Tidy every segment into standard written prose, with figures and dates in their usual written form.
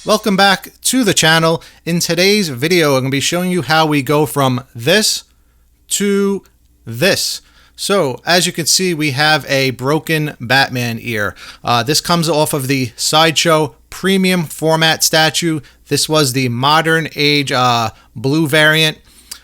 Welcome back to the channel. In today's video, I'm going to be showing you how we go from this to this. So as you can see, we have a broken Batman ear. This comes off of the Sideshow premium format statue. This was the modern age blue variant.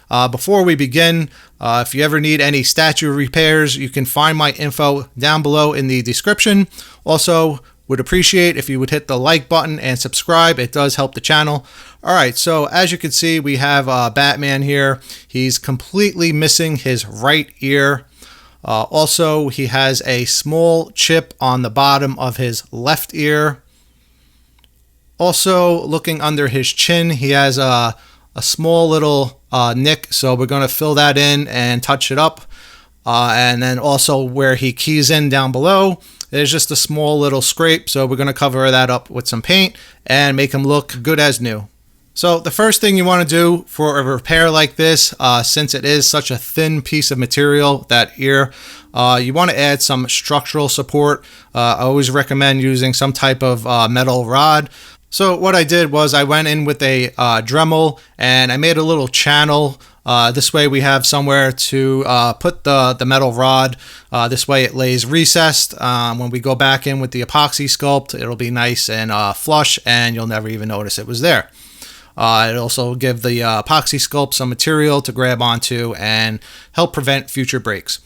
Before we begin, if you ever need any statue repairs, you can find my info down below in the description. Also, would appreciate if you would hit the like button and subscribe. It does help the channel. All right, so as you can see, we have Batman here. He's completely missing his right ear. Also, he has a small chip on the bottom of his left ear. Also, looking under his chin, he has a small little nick, so we're going to fill that in and touch it up. And then also where he keys in down below, there's just a small little scrape, so we're going to cover that up with some paint and make him look good as new. So the first thing you want to do for a repair like this, since it is such a thin piece of material, that ear, you want to add some structural support. I always recommend using some type of metal rod. So what I did was I went in with a Dremel and I made a little channel. This way we have somewhere to put the metal rod. This way it lays recessed. When we go back in with the epoxy sculpt, it'll be nice and flush, and you'll never even notice it was there. It'll also give the epoxy sculpt some material to grab onto and help prevent future breaks.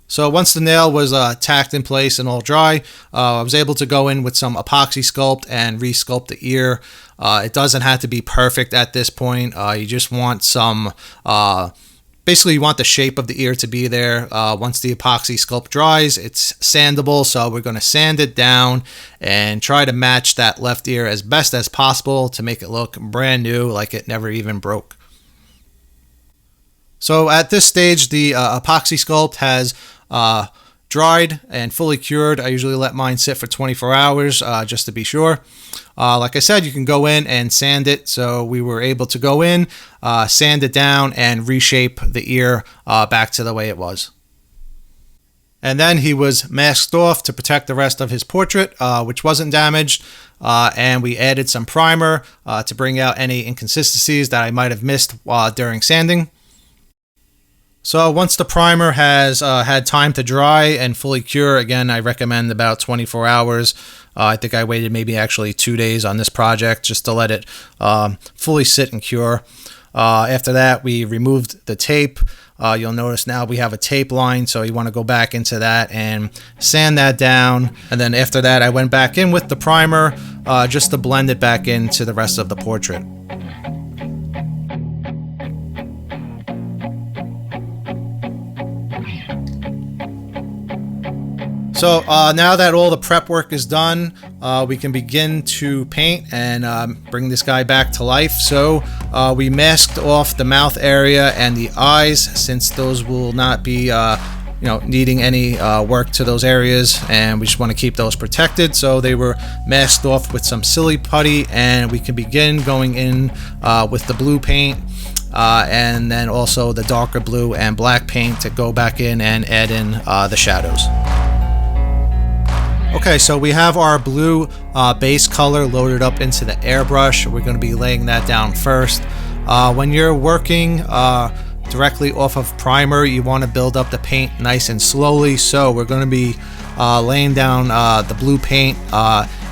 So once the nail was tacked in place and all dry, I was able to go in with some epoxy sculpt and re-sculpt the ear. It doesn't have to be perfect at this point. You just want some, basically you want the shape of the ear to be there. Once the epoxy sculpt dries, it's sandable, so we're going to sand it down and try to match that left ear as best as possible to make it look brand new, like it never even broke. So at this stage, the epoxy sculpt has dried and fully cured. I usually let mine sit for 24 hours just to be sure. Like I said, you can go in and sand it. So we were able to go in, sand it down, and reshape the ear back to the way it was. And then he was masked off to protect the rest of his portrait, which wasn't damaged. And we added some primer to bring out any inconsistencies that I might have missed during sanding. So once the primer has had time to dry and fully cure, again, I recommend about 24 hours. I think I waited maybe actually 2 days on this project just to let it fully sit and cure. After that, we removed the tape. You'll notice now we have a tape line, so you want to go back into that and sand that down. And then after that, I went back in with the primer just to blend it back into the rest of the portrait. So now that all the prep work is done, we can begin to paint and bring this guy back to life. So we masked off the mouth area and the eyes, since those will not be needing any work to those areas, and we just want to keep those protected. So they were masked off with some silly putty, and we can begin going in with the blue paint. And then also the darker blue and black paint to go back in and add in the shadows. Okay, so we have our blue base color loaded up into the airbrush. We're going to be laying that down first. When you're working directly off of primer, you want to build up the paint nice and slowly. So we're going to be laying down the blue paint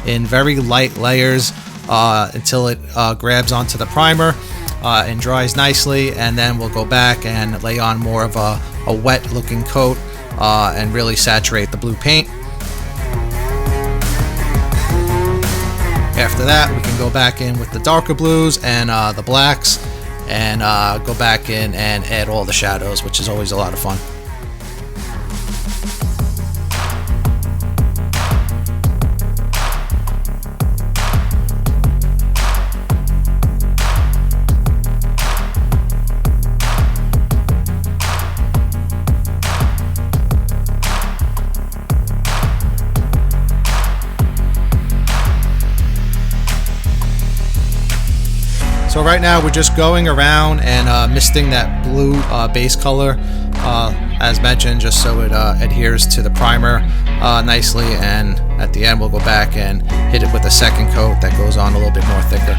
in very light layers until it grabs onto the primer and dries nicely. And then we'll go back and lay on more of a wet looking coat and really saturate the blue paint. After that, we can go back in with the darker blues and the blacks and go back in and add all the shadows, which is always a lot of fun. So right now we're just going around and misting that blue base color as mentioned, just so it adheres to the primer nicely, and at the end we'll go back and hit it with a second coat that goes on a little bit more thicker.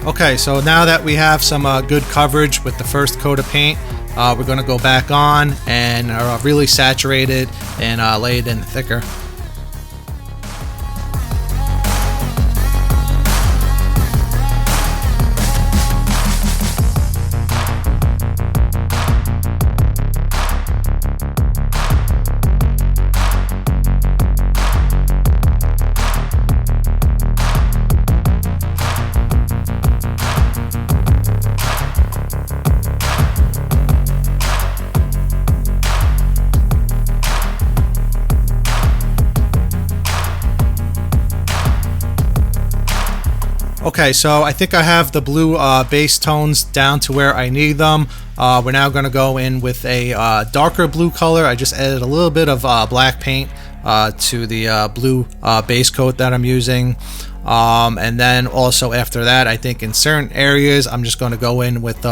Okay, so now that we have some good coverage with the first coat of paint, we're going to go back on and really saturate it and lay it in thicker. Okay, so I think I have the blue base tones down to where I need them. We're now going to go in with a darker blue color. I just added a little bit of black paint to the blue base coat that I'm using. And then also after that, I think in certain areas, I'm just going to go in with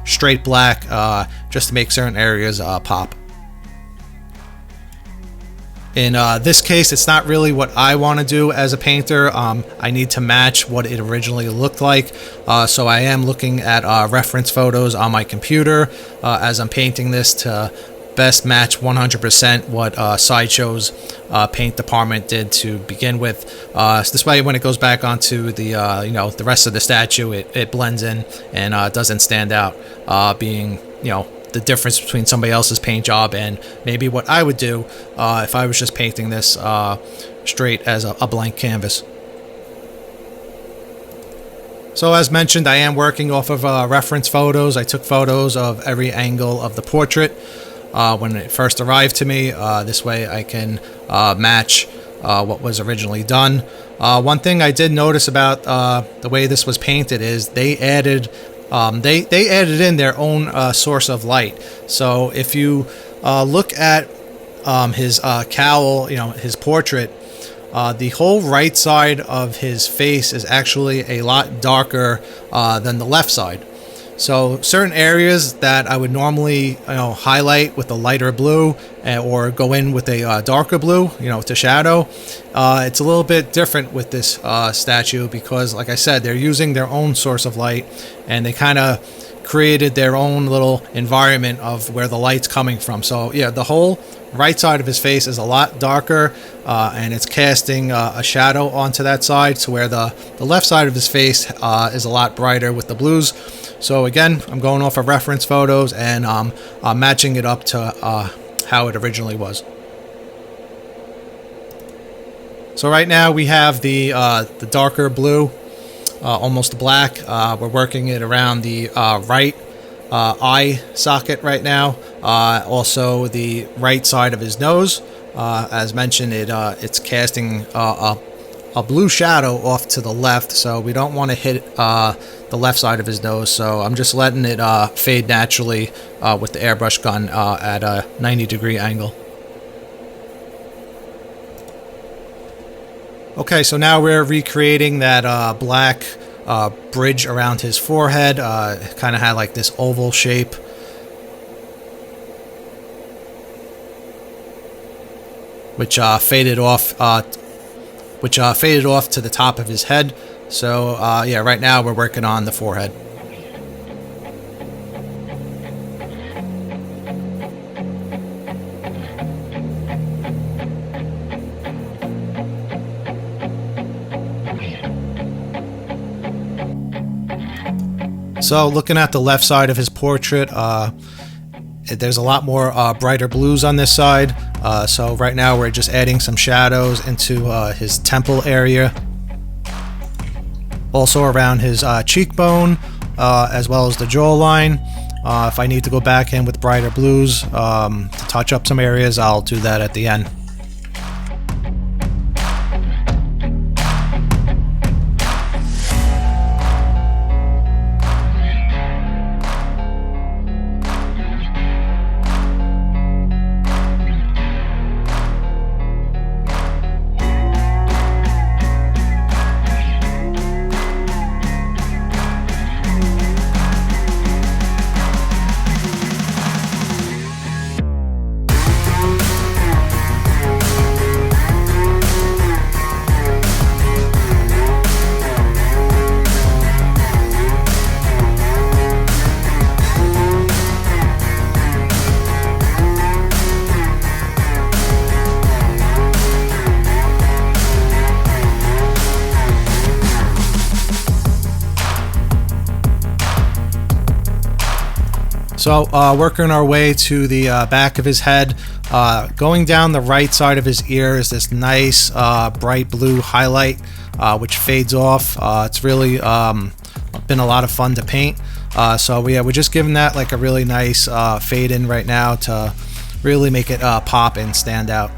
straight black just to make certain areas pop. In this case, it's not really what I want to do as a painter. I need to match what it originally looked like. So I am looking at reference photos on my computer as I'm painting this to best match 100% what Sideshow's paint department did to begin with. So this way, when it goes back onto the the rest of the statue, it blends in and doesn't stand out, being the difference between somebody else's paint job and maybe what I would do if I was just painting this straight as a blank canvas. So as mentioned, I am working off of reference photos. I took photos of every angle of the portrait when it first arrived to me. This way I can match what was originally done. One thing I did notice about the way this was painted is they added they added in their own source of light. So if you look at his cowl, his portrait, the whole right side of his face is actually a lot darker than the left side. So certain areas that I would normally highlight with a lighter blue or go in with a darker blue, to shadow, it's a little bit different with this statue because, like I said, they're using their own source of light, and they kind of created their own little environment of where the light's coming from. So yeah, the whole right side of his face is a lot darker, and it's casting a shadow onto that side, to where the left side of his face is a lot brighter with the blues. So again, I'm going off of reference photos and matching it up to how it originally was. So right now we have the darker blue, almost black. We're working it around the right eye socket right now. Also the right side of his nose. As mentioned, it's casting a blue shadow off to the left, so we don't want to hit the left side of his nose. So I'm just letting it fade naturally with the airbrush gun at a 90-degree angle. Okay, so now we're recreating that black bridge around his forehead. It kind of had like this oval shape. Which faded off to the top of his head. So yeah, right now we're working on the forehead. So looking at the left side of his portrait, there's a lot more brighter blues on this side. So right now we're just adding some shadows into his temple area. Also around his cheekbone, as well as the jawline. If I need to go back in with brighter blues to touch up some areas, I'll do that at the end. So working our way to the back of his head, going down the right side of his ear is this nice bright blue highlight, which fades off. It's really been a lot of fun to paint. So yeah, we're just giving that like a really nice fade in right now to really make it pop and stand out.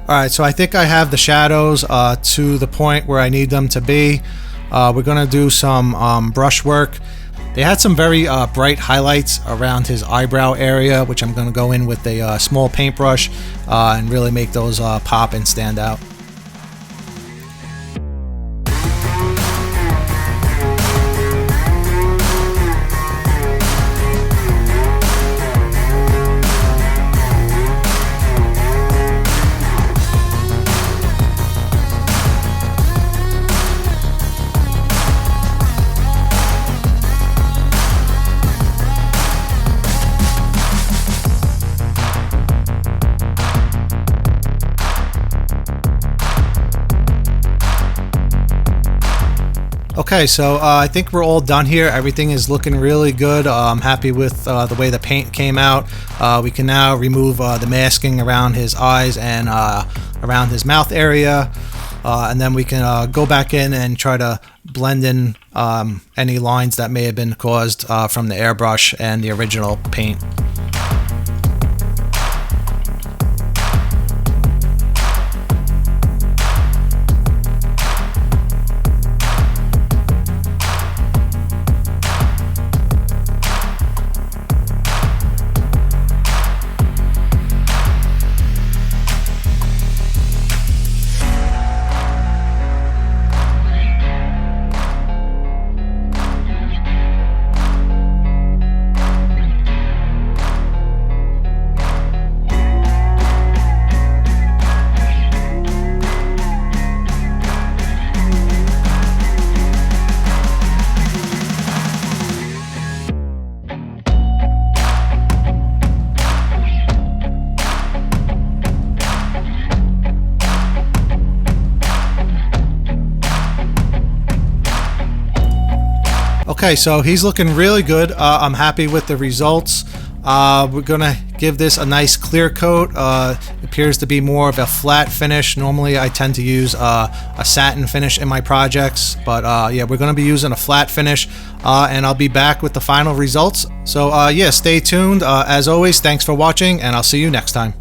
Alright, so I think I have the shadows to the point where I need them to be. We're going to do some brush work. They had some very bright highlights around his eyebrow area, which I'm going to go in with a small paintbrush and really make those pop and stand out. Okay, so I think we're all done here. Everything is looking really good. I'm happy with the way the paint came out. We can now remove the masking around his eyes and around his mouth area. And then we can go back in and try to blend in any lines that may have been caused from the airbrush and the original paint. Okay, so he's looking really good. I'm happy with the results. We're gonna give this a nice clear coat. Appears to be more of a flat finish. Normally I tend to use a satin finish in my projects, but yeah, we're gonna be using a flat finish, and I'll be back with the final results. So yeah, stay tuned. As always, thanks for watching, and I'll see you next time.